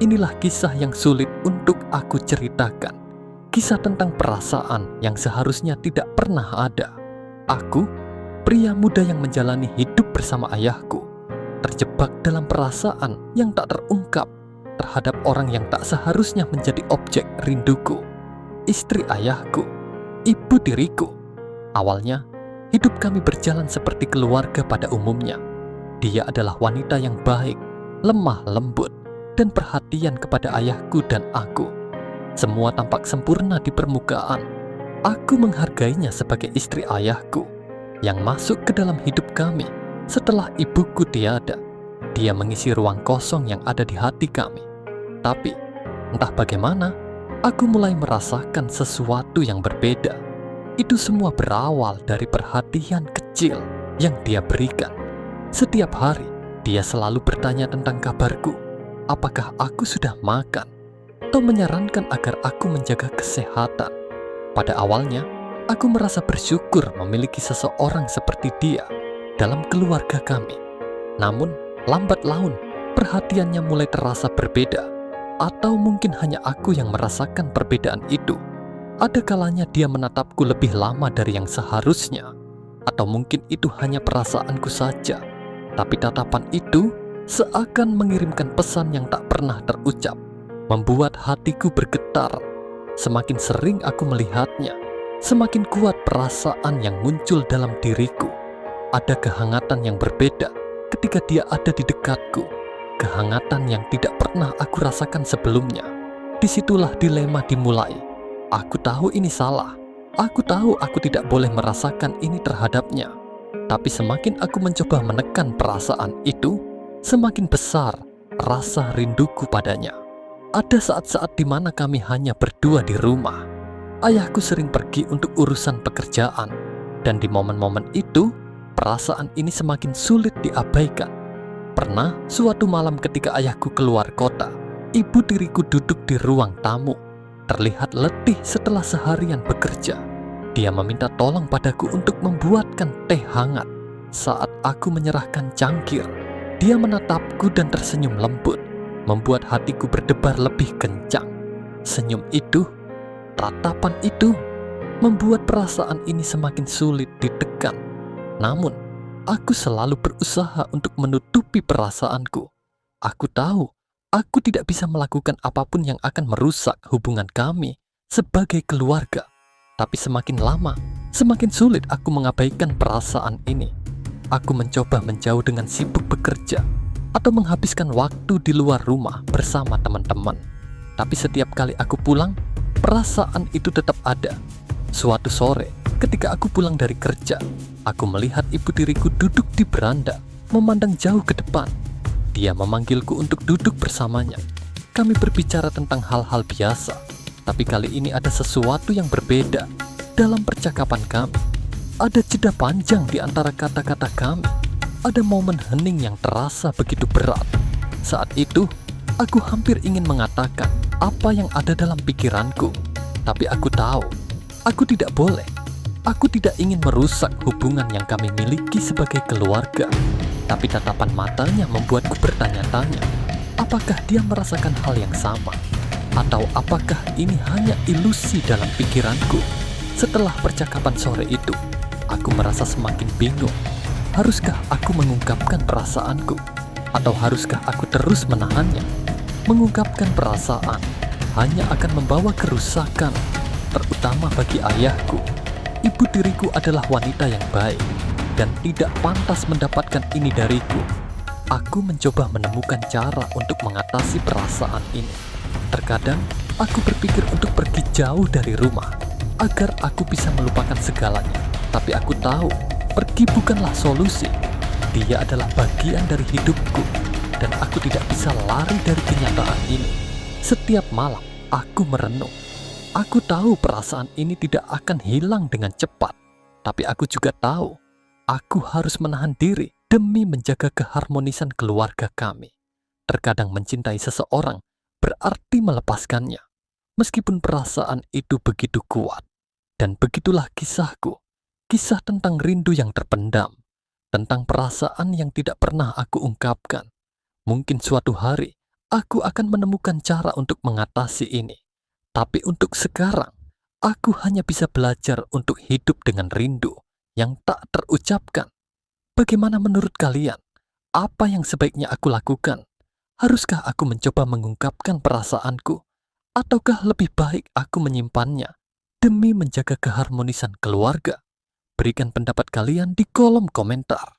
inilah kisah yang sulit untuk aku ceritakan. Kisah tentang perasaan yang seharusnya tidak pernah ada. Aku, pria muda yang menjalani hidup bersama ayahku, terjebak dalam perasaan yang tak terungkap terhadap orang yang tak seharusnya menjadi objek rinduku. Istri ayahku, ibu diriku. Awalnya, hidup kami berjalan seperti keluarga pada umumnya. Dia adalah wanita yang baik, lemah lembut, dan perhatian kepada ayahku dan aku. Semua tampak sempurna di permukaan. Aku menghargainya sebagai istri ayahku yang masuk ke dalam hidup kami setelah ibuku tiada. Dia mengisi ruang kosong yang ada di hati kami. Tapi, entah bagaimana, aku mulai merasakan sesuatu yang berbeda. Itu semua berawal dari perhatian kecil yang dia berikan. Setiap hari, dia selalu bertanya tentang kabarku. Apakah aku sudah makan? Atau menyarankan agar aku menjaga kesehatan. Pada awalnya, aku merasa bersyukur memiliki seseorang seperti dia dalam keluarga kami. Namun, lambat laun, perhatiannya mulai terasa berbeda. Atau mungkin hanya aku yang merasakan perbedaan itu. Ada kalanya dia menatapku lebih lama dari yang seharusnya. Atau mungkin itu hanya perasaanku saja. Tapi tatapan itu seakan mengirimkan pesan yang tak pernah terucap, membuat hatiku bergetar. Semakin sering aku melihatnya, semakin kuat perasaan yang muncul dalam diriku. Ada kehangatan yang berbeda ketika dia ada di dekatku. Kehangatan yang tidak pernah aku rasakan sebelumnya. Disitulah dilema dimulai. Aku tahu ini salah. Aku tahu aku tidak boleh merasakan ini terhadapnya. Tapi semakin aku mencoba menekan perasaan itu, semakin besar rasa rinduku padanya. Ada saat-saat di mana kami hanya berdua di rumah. Ayahku sering pergi untuk urusan pekerjaan, dan di momen-momen itu, perasaan ini semakin sulit diabaikan. Pernah suatu malam ketika ayahku keluar kota, ibu tiriku duduk di ruang tamu, terlihat letih setelah seharian bekerja. Dia meminta tolong padaku untuk membuatkan teh hangat. Saat aku menyerahkan cangkir, dia menatapku dan tersenyum lembut, membuat hatiku berdebar lebih kencang. Senyum itu, tatapan itu, membuat perasaan ini semakin sulit ditekan. Namun, aku selalu berusaha untuk menutupi perasaanku. Aku tahu, aku tidak bisa melakukan apapun yang akan merusak hubungan kami sebagai keluarga. Tapi semakin lama, semakin sulit aku mengabaikan perasaan ini. Aku mencoba menjauh dengan sibuk bekerja, atau menghabiskan waktu di luar rumah bersama teman-teman. Tapi setiap kali aku pulang, perasaan itu tetap ada. Suatu sore, ketika aku pulang dari kerja, aku melihat ibu tiriku duduk di beranda, memandang jauh ke depan. Dia memanggilku untuk duduk bersamanya. Kami berbicara tentang hal-hal biasa, tapi kali ini ada sesuatu yang berbeda dalam percakapan kami. Ada jeda panjang di antara kata-kata kami. Ada momen hening yang terasa begitu berat. Saat itu, aku hampir ingin mengatakan apa yang ada dalam pikiranku. Tapi aku tahu, aku tidak boleh. Aku tidak ingin merusak hubungan yang kami miliki sebagai keluarga. Tapi tatapan matanya membuatku bertanya-tanya, apakah dia merasakan hal yang sama? Atau apakah ini hanya ilusi dalam pikiranku? Setelah percakapan sore itu, aku merasa semakin bingung. Haruskah aku mengungkapkan perasaanku? Atau haruskah aku terus menahannya? Mengungkapkan perasaan hanya akan membawa kerusakan, terutama bagi ayahku. Ibu tiriku adalah wanita yang baik dan tidak pantas mendapatkan ini dariku. Aku mencoba menemukan cara untuk mengatasi perasaan ini. Terkadang aku berpikir untuk pergi jauh dari rumah agar aku bisa melupakan segalanya. Tapi aku tahu pergi bukanlah solusi. Dia adalah bagian dari hidupku, dan aku tidak bisa lari dari kenyataan ini. Setiap malam, aku merenung. Aku tahu perasaan ini tidak akan hilang dengan cepat, tapi aku juga tahu aku harus menahan diri demi menjaga keharmonisan keluarga kami. Terkadang mencintai seseorang berarti melepaskannya, meskipun perasaan itu begitu kuat. Dan begitulah kisahku. Kisah tentang rindu yang terpendam, tentang perasaan yang tidak pernah aku ungkapkan. Mungkin suatu hari Aku akan menemukan cara untuk mengatasi ini. Tapi untuk sekarang, aku hanya bisa belajar untuk hidup dengan rindu yang tak terucapkan. Bagaimana menurut kalian? Apa yang sebaiknya aku lakukan? Haruskah aku mencoba mengungkapkan perasaanku? Ataukah lebih baik aku menyimpannya demi menjaga keharmonisan keluarga? Berikan pendapat kalian di kolom komentar.